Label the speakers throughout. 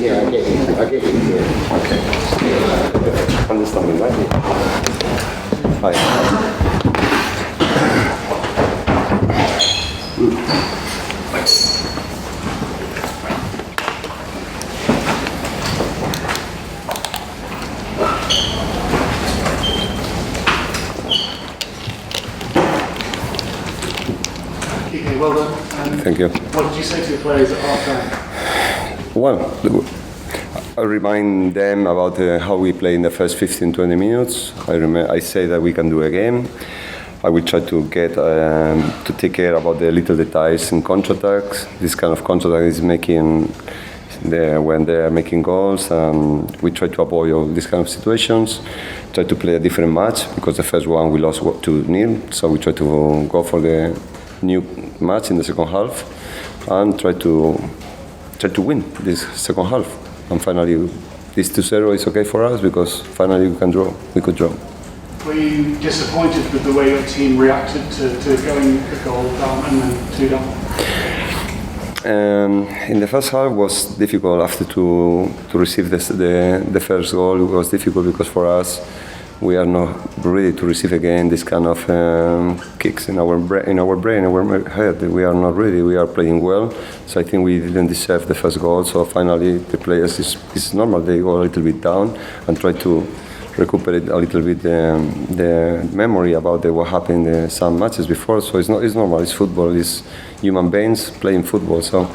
Speaker 1: Yeah, I get it. Yeah.
Speaker 2: Okay. Understand me, right? Hi.
Speaker 3: Quique, well done.
Speaker 2: Thank you.
Speaker 3: What did you say to the players at half-time?
Speaker 2: Well, I remind them about how we play in the first 15-20 minutes. I say that we can do again. I will try to get to take care about the little details in counterattacks. This kind of counterattack is making when they are making goals. We try to avoid all these kind of situations. Try to play a different match because the first one we lost 2-0. So we try to go for the new match in the second half and try to win this second half. And finally, this 2-0 is okay for us because finally we could draw.
Speaker 3: Were you disappointed with the way your team reacted to going a goal down and then 2 down?
Speaker 2: In the first half was difficult after to receive the first goal. It was difficult because for us we are not ready to receive again this kind of kicks in our brain, our head. We are not ready. We are playing well, so I think we didn't deserve the first goal. So finally, the players is normal. They go a little bit down and try to recuperate a little bit the memory about what happened in some matches before. So it's normal. It's football. It's human beings playing football. So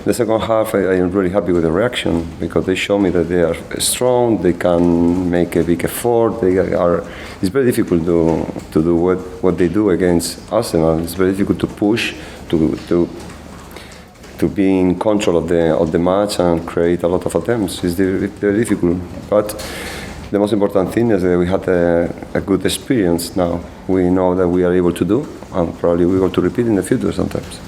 Speaker 2: the second half, I am really happy with the reaction because they show me that they are strong. They can make a big effort. It's very difficult to do what they do against Arsenal. It's very difficult to push to be in control of the match and create a lot of attempts. It's very difficult, but the most important thing is that we had a good experience now. We know that we are able to do, and probably we want to repeat in the future sometimes.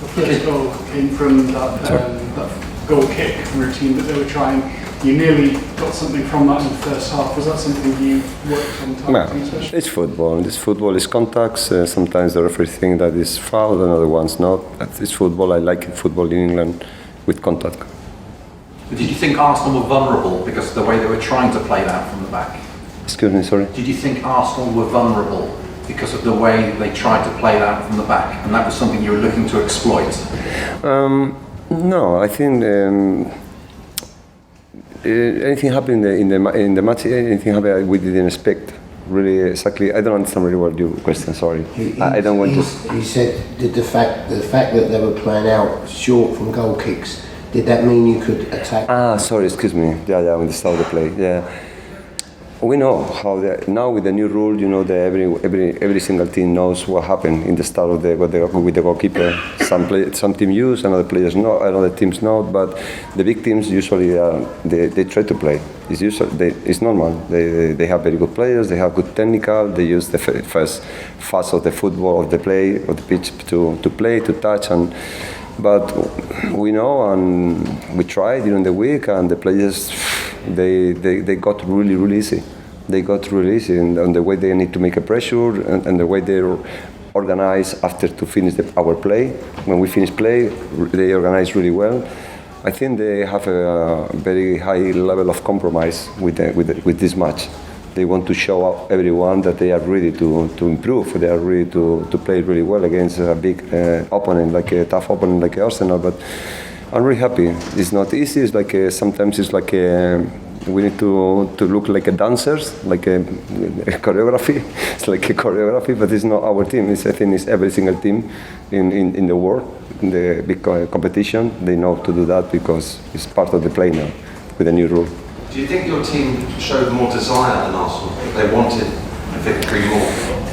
Speaker 3: The first goal came from that goal kick routine that they were trying. You nearly got something from that in the first half. Was that something you worked on targeting especially?
Speaker 2: It's football. This football is contacts. Sometimes the referee thinks that it's foul, and other ones not. It's football. I like football in England with contact.
Speaker 4: Did you think Arsenal were vulnerable because of the way they were trying to play that from the back?
Speaker 2: Excuse me, sorry?
Speaker 4: Did you think Arsenal were vulnerable because of the way they tried to play that from the back, and that was something you were looking to exploit?
Speaker 2: No, I think anything happened in the match. Anything happened we didn't expect. Really, exactly. I don't understand really what your question. Sorry, I don't want to.
Speaker 1: He said the fact that they were playing out short from goal kicks. Did that mean you could attack?
Speaker 2: Sorry, excuse me. Yeah, when they start the play. Yeah, we know how now with the new rule, you know that every single team knows what happened in the start of with the goalkeeper. Some team use, and other players know, and other teams know. But the big teams usually they try to play. It's normal. They have very good players. They have good technical. They use the first phase of the football of the play of the pitch to play, to touch and. But we know, and we tried during the week, and the players they got really easy. They got really easy in the way they need to make a pressure and the way they organize after to finish our play. When we finish play, they organize really well. I think they have a very high level of compromise with this match. They want to show everyone that they are ready to improve. They are ready to play really well against a big opponent, like a tough opponent like Arsenal. But I'm really happy. It's not easy. It's like sometimes it's like we need to look like a dancers, like a choreography. It's like a choreography, but it's not our team. I think it's every single team in the world, in the big competition. They know to do that because it's part of the play now with the new rule.
Speaker 5: Do you think your team showed more desire than Arsenal? They wanted a victory more?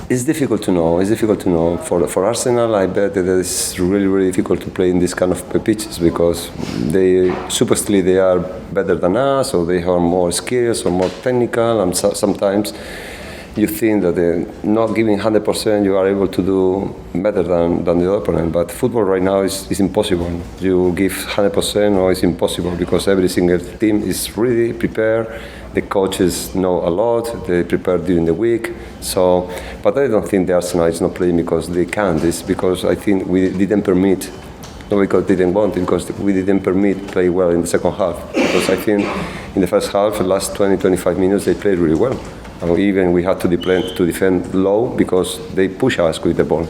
Speaker 2: It's difficult to know. It's difficult to know. For Arsenal, I bet that it's really difficult to play in this kind of pitches because supposedly they are better than us, or they have more skills or more technical, and sometimes you think that not giving 100%, you are able to do better than the opponent. But football right now is impossible. You give 100%, or it's impossible because every single team is really prepared. The coaches know a lot. They prepare during the week. So, but I don't think the Arsenal is not playing because they can't. It's because I think we didn't permit. Not because they didn't want, because we didn't permit play well in the second half. because I think in the first half, the last 20-25 minutes, they played really well. And even we had to defend low because they push us with the ball.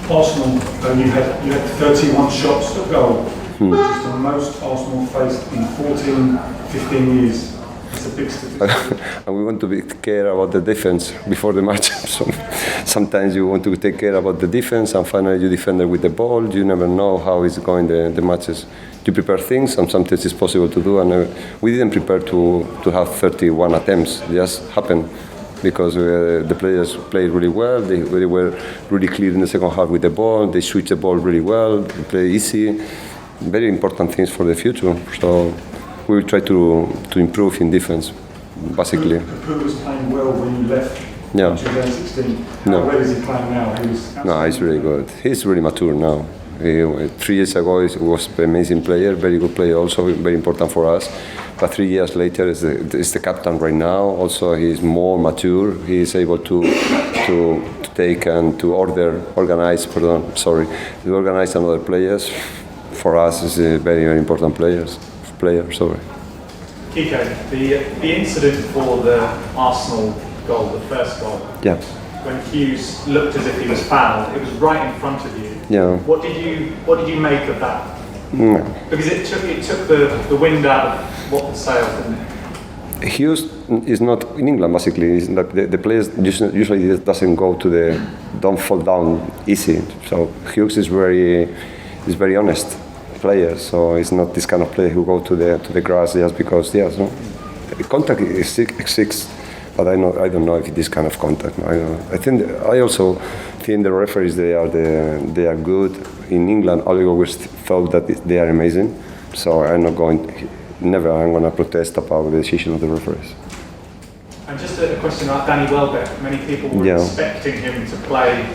Speaker 6: Arsenal, you had 31 shots at goal, which is the most Arsenal faced in 14-15 years. It's a big statistic.
Speaker 2: And we want to care about the defense before the match. So sometimes you want to take care about the defense, and finally you defend it with the ball. You never know how it's going the matches. You prepare things, and sometimes it's possible to do. And we didn't prepare to have 31 attempts. It just happened because the players played really well. They were really clear in the second half with the ball. They switched the ball really well. They play easy. Very important things for the future. So we will try to improve in defense, basically.
Speaker 6: Who was playing well when you left in 2016?
Speaker 2: No.
Speaker 6: How well is he playing now?
Speaker 2: No, he's really good. He's really mature now. 3 years ago, he was an amazing player, very good player, also very important for us. But 3 years later, is the captain right now. Also, he's more mature. He is able to take and to organize another players. For us, is a very, very important player. Sorry.
Speaker 7: Quique, the incident for the Arsenal goal, the first goal.
Speaker 2: Yeah.
Speaker 7: When Hughes looked as if he was fouled, it was right in front of you.
Speaker 2: Yeah.
Speaker 7: What did you make of that?
Speaker 2: No.
Speaker 7: Because it took the wind out of what the sails, didn't it?
Speaker 2: Hughes is not in England basically. It's like the players usually doesn't go to don't fall down easy. So Hughes is very honest player. So it's not this kind of player who go to the grass just because contact exists. But I don't know if this kind of contact. I also think the referees they are good in England. I always thought that they are amazing. So I'm going to protest about the decision of the referees.
Speaker 7: And just a question about Danny Welbeck. Many people were expecting him to play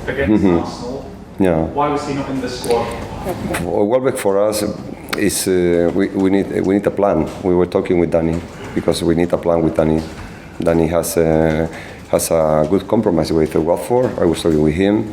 Speaker 7: against Arsenal.
Speaker 2: Yeah.
Speaker 7: Why was he not in the squad?
Speaker 2: Welbeck for us is we need a plan. We were talking with Danny because we need a plan with Danny. Danny has a good compromise with Watford. I was talking with him,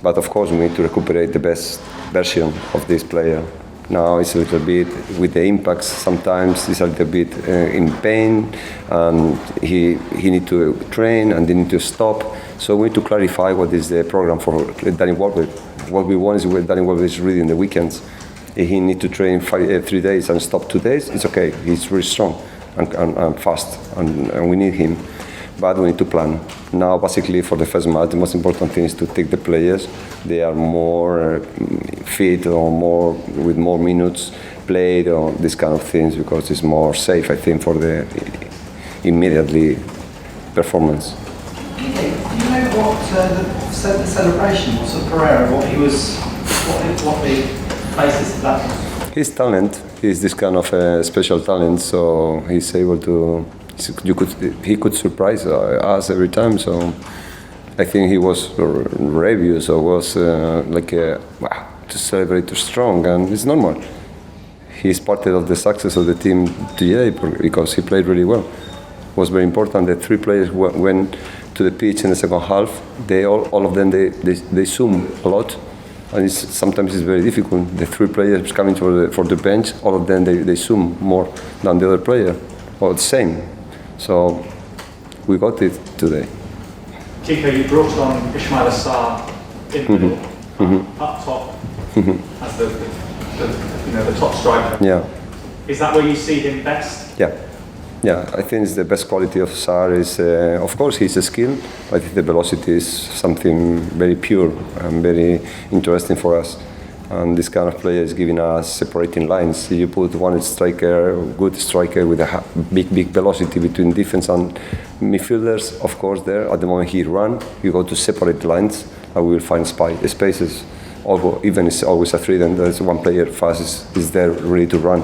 Speaker 2: but of course we need to recuperate the best version of this player. Now it's a little bit with the impacts. Sometimes it's a little bit in pain, and he need to train and they need to stop. So we need to clarify what is the program for Danny Welbeck. What we want is when Danny Welbeck is ready in the weekends. If he need to train 3 days and stop 2 days, it's okay. He's very strong and fast, and we need him. But we need to plan. Now, basically, for the first match, the most important thing is to take the players. They are more fit or with more minutes played or these kind of things because it's more safe, I think, for the immediately performance.
Speaker 4: Do you know what the celebration was of Pereira? What the basis of that was?
Speaker 2: His talent is this kind of special talent, so he's able to. He could surprise us every time. So I think he was rebellious or was to celebrate too strong, and it's normal. He's part of the success of the team today because he played really well. It was very important. The 3 players went to the pitch in the second half. All of them they zoom a lot. And sometimes it's very difficult. The 3 players coming for the bench, all of them they zoom more than the other player, or the same. So we got it today.
Speaker 7: Quique, you brought on Ismail Assar in the middle, up top, as the top striker.
Speaker 2: Yeah.
Speaker 7: Is that where you see him best?
Speaker 2: Yeah, I think it's the best quality of Assar is, of course, he's a skill, but the velocity is something very pure and very interesting for us. And this kind of player is giving us separating lines. You put one striker, good striker with a big velocity between defense and midfielders, of course, there. At the moment he runs, you go to separate lines, and we will find spaces. Although even it's always a 3, then there's one player fast is there ready to run.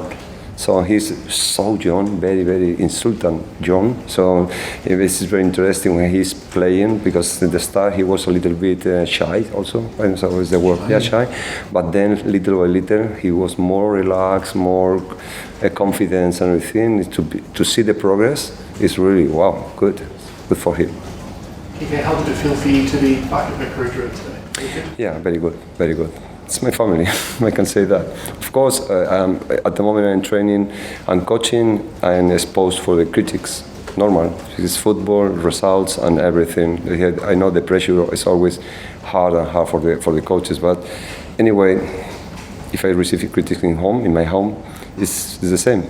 Speaker 2: So he's so young, very, very insulting young. So this is very interesting when he's playing because at the start he was a little bit shy also. And so is the word, shy. But then little by little he was more relaxed, more confidence and everything. To see the progress is really, good for him.
Speaker 3: Quique, how did it feel for you to be back at Vicarage Road today?
Speaker 2: Yeah, very good, very good. It's my family. I can say that. Of course, at the moment I'm training and coaching, I'm exposed for the critics. Normal. It's football, results, and everything. I know the pressure is always hard and hard for the coaches, but anyway, if I receive critics in my home, it's the same.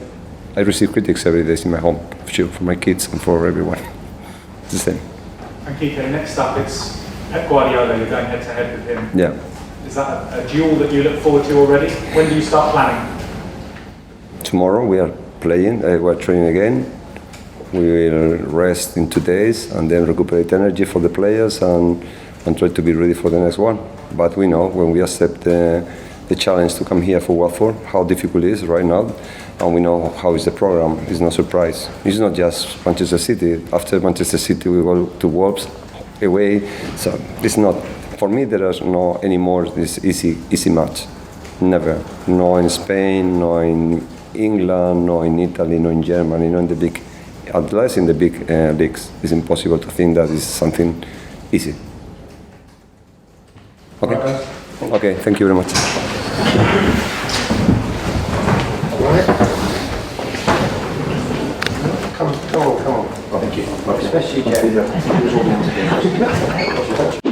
Speaker 2: I receive critics every day in my home, sure, for my kids and for everyone. It's the same.
Speaker 7: And Quique, next up it's Pep Guardiola. You're going head to head with him.
Speaker 2: Yeah.
Speaker 7: Is that a duel that you look forward to already? When do you start planning?
Speaker 2: Tomorrow we are playing. We're training again. We will rest in 2 days and then recuperate energy for the players and try to be ready for the next one. But we know when we accept the challenge to come here for Watford, how difficult it is right now, and we know how is the program. It's no surprise. It's not just Manchester City. After Manchester City, we go to Wolves away. So it's not. For me, there is no anymore this easy match. Never. No in Spain, no in England, no in Italy, no in Germany, no in the big. At least in the big leagues, it's impossible to think that is something easy. Okay. Okay. Thank you very much.
Speaker 1: Come on. Thank you. Especially Jack.